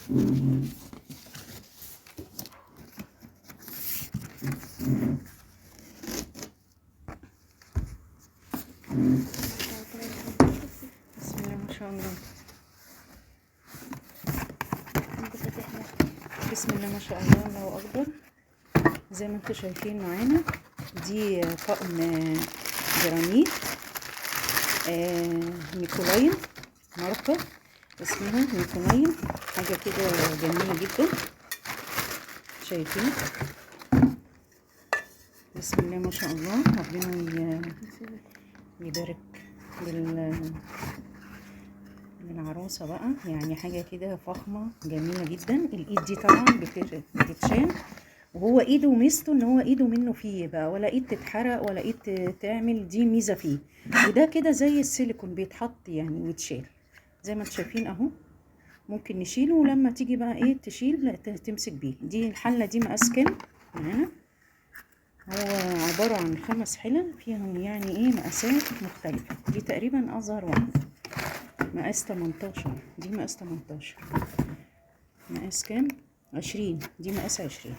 بسم الله ما شاء الله. بسم الله ما شاء الله، الله اكبر. زي ما انتم شايفين معانا دي طقم جرانيت نيكولاين، ماركة اسمها نيكولاين، حاجة كده جميلة جدا. شايفين؟ بسم الله ما شاء الله. ربنا يبارك للعروسة بقى، يعني حاجة كده فخمة جميلة جدا. الايد دي طبعا بتتشال، وهو ايده ميزته ان هو ايده منه فيه بقى، ولا ايد تتحرق ولا ايد تعمل، دي ميزة فيه. وده كده زي السيليكون بيتحط يعني ويتشال زي ما انتم شايفين اهو. ممكن نشيله، ولما تيجي بقى ايه تشيل تمسك بيه. دي الحلة دي مقاس كام معانا؟ هو عبارة عن 5 حلل فيهم يعني ايه مقاسات مختلفة. دي تقريبا اصغر واحدة مقاس 18، دي مقاس 18. مقاس كام؟ 20. دي مقاس 20.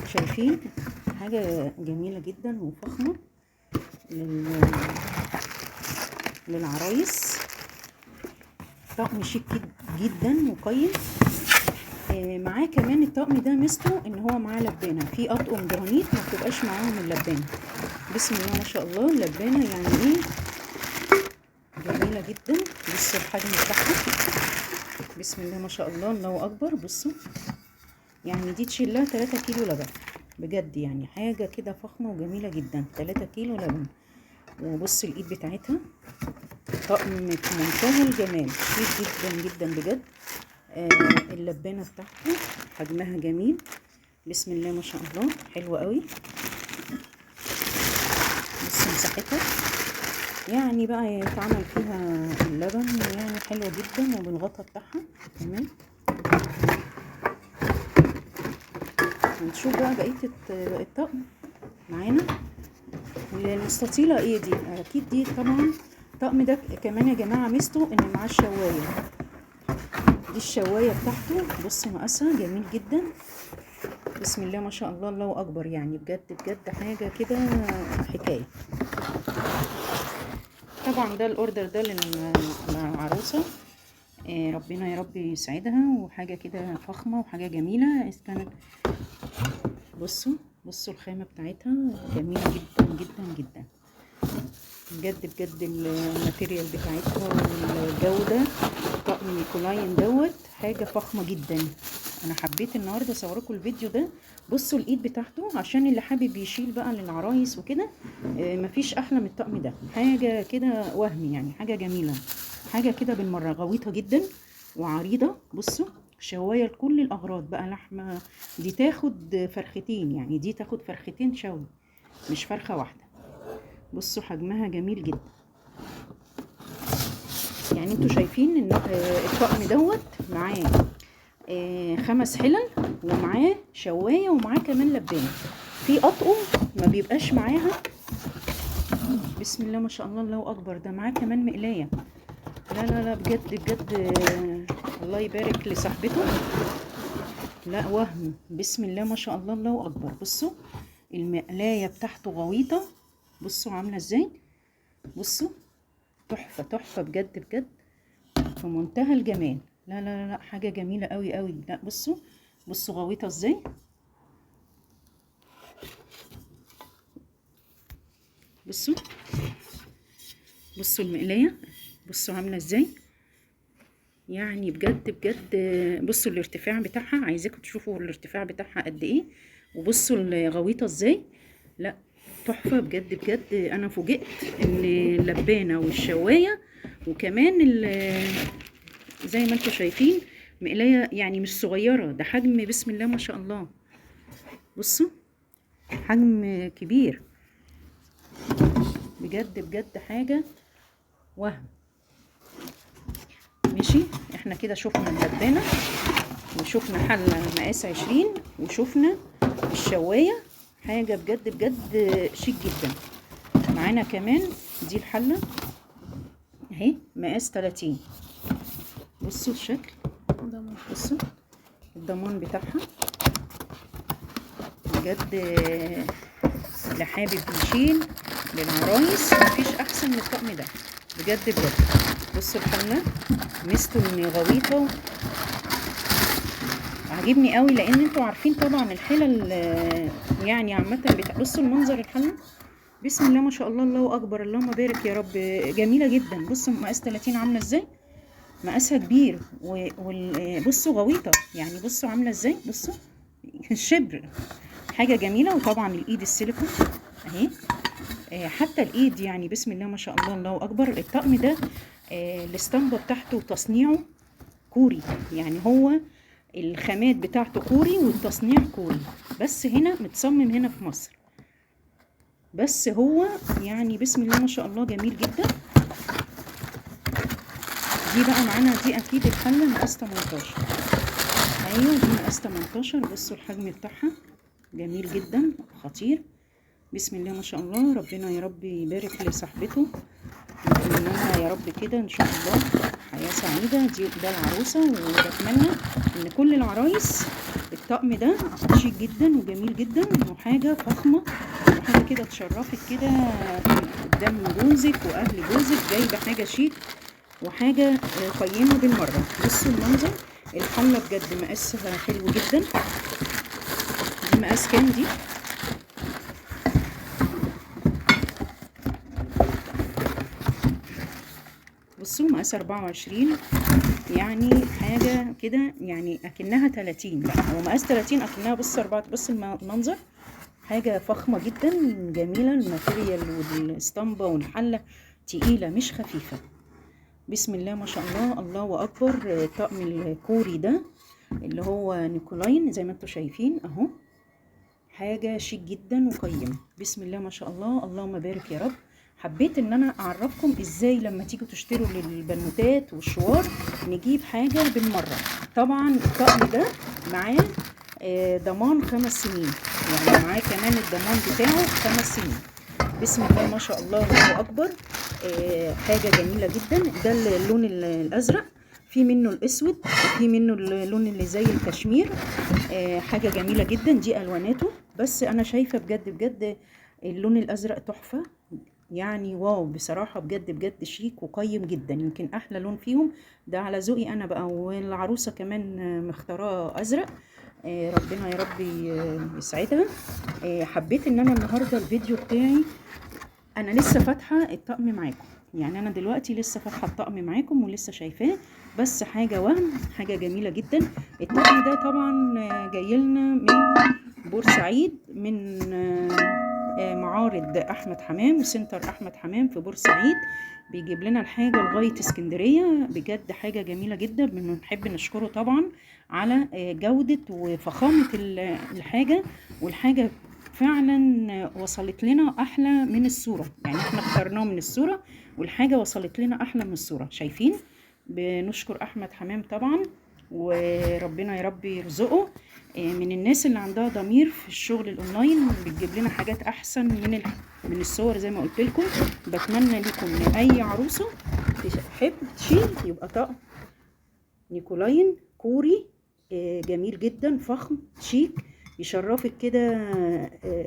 شايفين؟ حاجة جميلة جدا وفخمة للعرايس. طقم شيك جدا وقيم. معاه كمان الطقم ده ميزته ان هو معاه لبانه. في اطقم جرانيت ما بتبقاش معاهم اللبانه. بسم الله ما شاء الله. اللبانه يعني ايه جميله جدا. بصوا الحجم بتاعها، بسم الله ما شاء الله، الله اكبر. بصوا يعني دي تشيل لها 3 كيلو لبن بجد، يعني حاجه كده فخمه وجميله جدا. 3 كيلو لبن. وبصوا الايد بتاعتها، طقم في منتهى الجمال، شيك جدا جدا بجد. اللبانه بتاعته حجمها جميل، بسم الله ما شاء الله، حلوه قوي. بصوا مساحتها، يعني بقى يتعمل فيها اللبن، يعني حلوه جدا. وبالغطا بتاعها كمان. هنشوف بقى بقيه الطقم معانا. المستطيله ايه دي؟ اكيد دي طبعا. الطقم ده كمان يا جماعه ميزته ان معاه الشوايه. دي الشوايه بتاعته، بصوا مقاسها جميل جدا، بسم الله ما شاء الله، الله اكبر. يعني بجد بجد حاجه كده حكايه. طبعا ده الاوردر ده للعروسه. ربنا يا رب يسعدها. وحاجه كده فخمه وحاجه جميله. اذا كانت بصوا الخامه بتاعتها جميله جدا جدا جدا بجد بجد. الماتيريال بتاعتها والجوده، طقم نيكولاين دوت حاجه فخمه جدا. انا حبيت النهارده اصوركم الفيديو ده. بصوا الايد بتاعته عشان اللي حابب يشيل بقى للعرايس وكده. مفيش احلى من الطقم ده. حاجه كده وهم، يعني حاجه جميله، حاجه كده بالمره. غويطه جدا وعريضه. بصوا شوايه لكل الاغراض بقى. لحمه دي تاخد فرختين، يعني دي تاخد فرختين شوي، مش فرخه واحده. بصوا حجمها جميل جدا. يعني انتوا شايفين ان الطقم دوت معاه 5 حلل، ومعاه شوايه، ومعاه كمان لبانه. في اطقم ما بيبقاش معاها، بسم الله ما شاء الله، الله اكبر. ده معاه كمان مقلايه. لا لا لا بجد بجد، الله يبارك لصاحبته. لا وهم، بسم الله ما شاء الله، الله اكبر. بصوا المقلايه بتاعته غويطه، بصوا عامله ازاي. بصوا تحفه تحفه بجد بجد، في منتهى الجمال. لا لا لا حاجه جميله قوي قوي. لا بصوا غويطه ازاي. بصوا المقلايه، بصوا عامله ازاي. يعني بجد بجد. بصوا الارتفاع بتاعها، عايزاكم تشوفوا الارتفاع بتاعها قد ايه. وبصوا الغويطه ازاي. لا تحفه بجد بجد. انا فوجئت ان اللبانه والشوايه وكمان زي ما انتم شايفين مقلايه، يعني مش صغيره، ده حجم بسم الله ما شاء الله. بصوا حجم كبير بجد بجد، حاجه وهم. ماشي، احنا كده شفنا اللبانه، وشفنا حله مقاس 20، وشفنا الشوايه. حاجه بجد بجد شيك جدا. معانا كمان دي الحله اهي مقاس 30. بصوا الشكل بصوا الضمان بتاعها بجد، اللي حابب يشيل للعرايس مفيش احسن من الطقم ده بجد بجد. بصوا الحله ميزته ان غويطه، عاجبني قوي لان انتوا عارفين طبعا الحلل يعني عامه بصوا المنظر الحله، بسم الله ما شاء الله، الله اكبر، اللهم بارك يا رب، جميله جدا. بصوا مقاس 30 عامله ازاي، مقاسها كبير، وبصوا غويطه يعني، بصوا عامله ازاي، بصوا الشبر، حاجه جميله. وطبعا الايد السيليكون اهي، حتى الايد يعني بسم الله ما شاء الله، الله اكبر. الطقم ده الاسطمبه بتاعته وتصنيعه كوري، يعني هو الخامات بتاعته كوري والتصنيع كوري، بس هنا متصمم هنا في مصر، بس هو يعني بسم الله ما شاء الله جميل جدا. دي بقى معانا دي اكيد الحله مقاس 18، ايوه دي مقاس 18. بصوا الحجم بتاعها جميل جدا خطير، بسم الله ما شاء الله. ربنا يا رب يبارك لصاحبته، نتمنى لها يا رب كده ان شاء الله حياه سعيده. ده العروسه، وبتمنى ان كل العرايس الطقم ده شيك جدا وجميل جدا وحاجه فخمه وحاجه كده تشرفك كده قدام جوزك واهل جوزك، جايبه حاجه شيك وحاجه قيمه بالمره. بصوا المنظر، الحله بجد مقاسها حلو جدا. دي مقاس كام دي؟ بصوا مقاس 24، يعني حاجه كده يعني اكنها 30، لا هو مقاس 30 اكنها، بص 4. بص المنظر، حاجه فخمه جدا جميله، الماتيريال والاسطمبه والحله تقيله مش خفيفه، بسم الله ما شاء الله، الله اكبر. الطقم الكوري ده اللي هو نيكولاين زي ما انتم شايفين اهو، حاجه شيك جدا وقيمه، بسم الله ما شاء الله، اللهم بارك يا رب. حبيت ان انا اعرفكم ازاي لما تيجوا تشتروا للبنوتات والشوار نجيب حاجه بالمره. طبعا الطقم ده معاه ضمان 5 سنين، يعني معاه كمان الضمان بتاعه 5 سنين، بسم الله ما شاء الله، الله اكبر. حاجه جميله جدا. ده اللون الازرق، في منه الاسود وفي منه اللون اللي زي الكشمير، حاجه جميله جدا. دي الواناته، بس انا شايفه بجد بجد اللون الازرق تحفه، يعني واو بصراحه، بجد بجد شيك وقيم جدا، يمكن احلى لون فيهم ده على ذوقي انا بقى، والعروسه كمان مختاراه ازرق. ربنا يا رب يسعدها. حبيت ان انا النهارده الفيديو بتاعي انا لسه فاتحه الطقم معاكم، يعني انا دلوقتي لسه فاتحه الطقم معاكم ولسه شايفاه، بس حاجه وهم، حاجه جميله جدا. الطقم ده طبعا جاي لنا من بورسعيد، من معارض احمد حمام وسنتر احمد حمام في بورسعيد، بيجيب لنا الحاجه لغايه اسكندريه، بجد حاجه جميله جدا. بنحب نشكره طبعا على جوده وفخامه الحاجه، والحاجه فعلا وصلت لنا احلى من الصوره، يعني احنا اخترناه من الصوره والحاجه وصلت لنا احلى من الصوره، شايفين. بنشكر احمد حمام طبعا، وربنا يا رب يرزقه من الناس اللي عندها ضمير في الشغل الاونلاين، بتجيب لنا حاجات احسن من الصور زي ما قلت لكم. بتمنى لكم ان اي عروسه تحب تشيل يبقى طقم نيكولاين كوري جميل جدا فخم شيك، يشرفك كده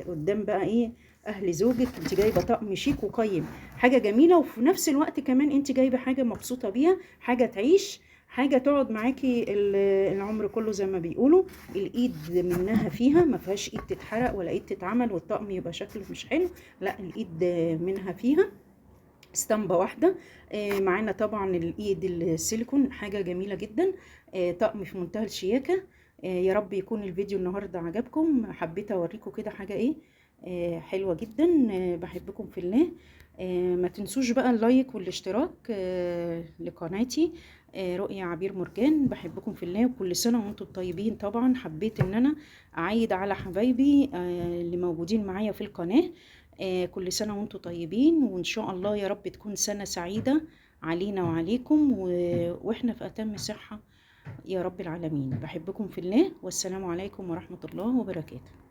قدام بقى ايه اهل زوجك، انت جايبه طقم شيك وقيم، حاجه جميله، وفي نفس الوقت كمان انت جايبه حاجه مبسوطه بيها، حاجه تعيش، حاجه تقعد معاكي العمر كله زي ما بيقولوا. الايد منها فيها ما فيهاش ايد تتحرق ولا ايد تتعمل والطقم يبقى شكله مش حلو، لا الايد منها فيها اسطمبة واحدة. معانا طبعا الايد السيليكون، حاجة جميلة جدا، طقم في منتهى الشياكة. يا رب يكون الفيديو النهاردة عجبكم، حبيت اوريكم كده حاجة ايه حلوة جدا. بحبكم في الله. ما تنسوش بقى اللايك والاشتراك لقناتي رؤية عبير مرجان. بحبكم في الله وكل سنة وانتم طيبين. طبعا حبيت ان انا اعيد على حبايبي اللي موجودين معايا في القناة، كل سنة وانتم طيبين، وان شاء الله يا رب تكون سنة سعيدة علينا وعليكم واحنا في اتم صحة يا رب العالمين. بحبكم في الله، والسلام عليكم ورحمة الله وبركاته.